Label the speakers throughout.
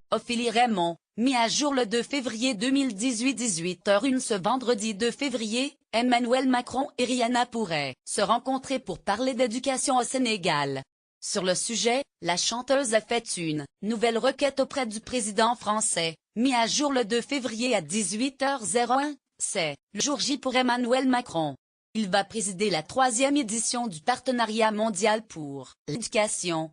Speaker 1: Ophélie Raymond, mis à jour le 2 février 2018 18h01 ce vendredi 2 février, Emmanuel Macron et Rihanna pourraient se rencontrer pour parler d'éducation au Sénégal. Sur le sujet, la chanteuse a fait une nouvelle requête auprès du président français, mis à jour le 2 février à 18h01, c'est le jour J pour Emmanuel Macron. Il va présider la 3e édition du Partenariat mondial pour l'éducation,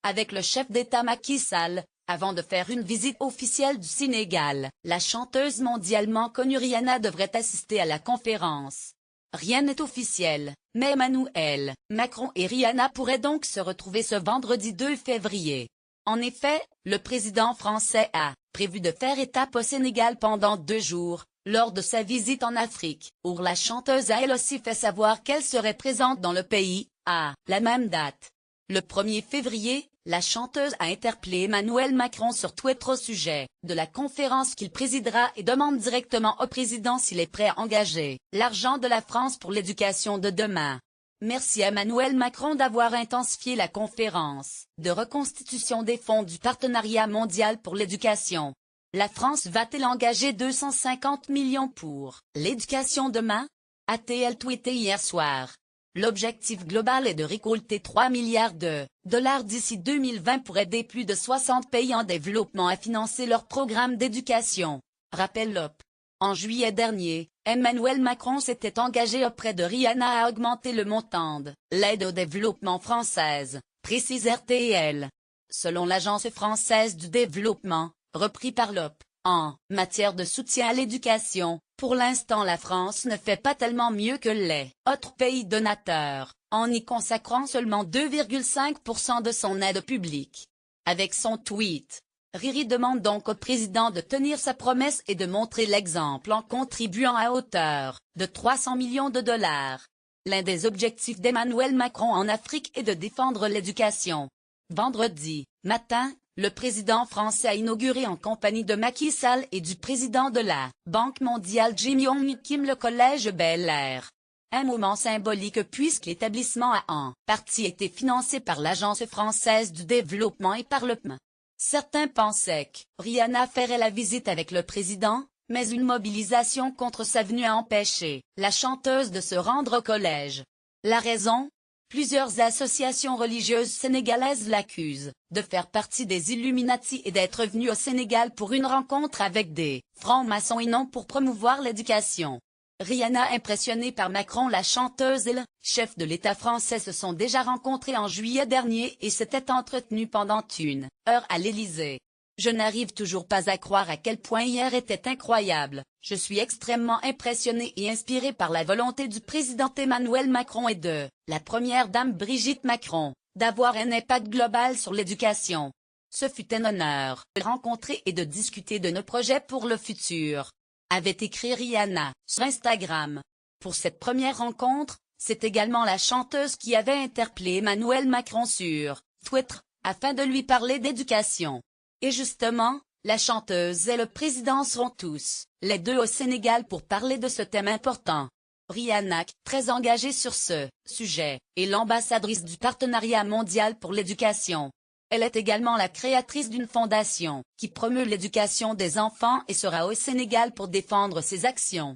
Speaker 1: avec le chef d'État Macky Sall, avant de faire une visite officielle du Sénégal. La chanteuse mondialement connue Rihanna devrait assister à la conférence. Rien n'est officiel, mais Emmanuel Macron et Rihanna pourraient donc se retrouver ce vendredi 2 février. En effet, le président français a prévu de faire étape au Sénégal pendant 2 jours, lors de sa visite en Afrique, où la chanteuse a elle aussi fait savoir qu'elle serait présente dans le pays, à la même date. Le 1er février, la chanteuse a interpellé Emmanuel Macron sur Twitter au sujet de la conférence qu'il présidera et demande directement au président s'il est prêt à engager l'argent de la France pour l'éducation de demain. Merci à Emmanuel Macron d'avoir intensifié la conférence de reconstitution des fonds du Partenariat mondial pour l'éducation. La France va-t-elle engager 250 millions pour l'éducation demain? A-t-elle tweeté hier soir. L'objectif global est de récolter 3 milliards de dollars d'ici 2020 pour aider plus de 60 pays en développement à financer leurs programmes d'éducation, rappelle l'OP. En juillet dernier, Emmanuel Macron s'était engagé auprès de Rihanna à augmenter le montant de l'aide au développement française, précise RTL. Selon l'Agence française du développement, repris par l'OP, en matière de soutien à l'éducation, pour l'instant la France ne fait pas tellement mieux que les autres pays donateurs, en y consacrant seulement 2,5% de son aide publique. Avec son tweet, Riri demande donc au président de tenir sa promesse et de montrer l'exemple en contribuant à hauteur de 300 millions de dollars. L'un des objectifs d'Emmanuel Macron en Afrique est de défendre l'éducation. Vendredi matin, le président français a inauguré en compagnie de Macky Sall et du président de la Banque mondiale Jim-Yong Kim le collège Bel-Air. Un moment symbolique puisque l'établissement a en partie été financé par l'Agence française du développement et par le PME. Certains pensaient que Rihanna ferait la visite avec le président, mais une mobilisation contre sa venue a empêché la chanteuse de se rendre au collège. La raison? Plusieurs associations religieuses sénégalaises l'accusent de faire partie des Illuminati et d'être venue au Sénégal pour une rencontre avec des francs-maçons et non pour promouvoir l'éducation. Rihanna impressionnée par Macron, la chanteuse et le chef de l'État français se sont déjà rencontrés en juillet dernier et s'étaient entretenus pendant 1 heure à l'Élysée. Je n'arrive toujours pas à croire à quel point hier était incroyable. Je suis extrêmement impressionné et inspiré par la volonté du président Emmanuel Macron et de la première dame Brigitte Macron, d'avoir un impact global sur l'éducation. Ce fut un honneur de rencontrer et de discuter de nos projets pour le futur, avait écrit Rihanna sur Instagram. Pour cette première rencontre, c'est également la chanteuse qui avait interpellé Emmanuel Macron sur Twitter, afin de lui parler d'éducation. Et justement, la chanteuse et le président seront tous les deux au Sénégal pour parler de ce thème important. Rihanna, très engagée sur ce sujet, est l'ambassadrice du Partenariat mondial pour l'éducation. Elle est également la créatrice d'une fondation qui promeut l'éducation des enfants et sera au Sénégal pour défendre ses actions.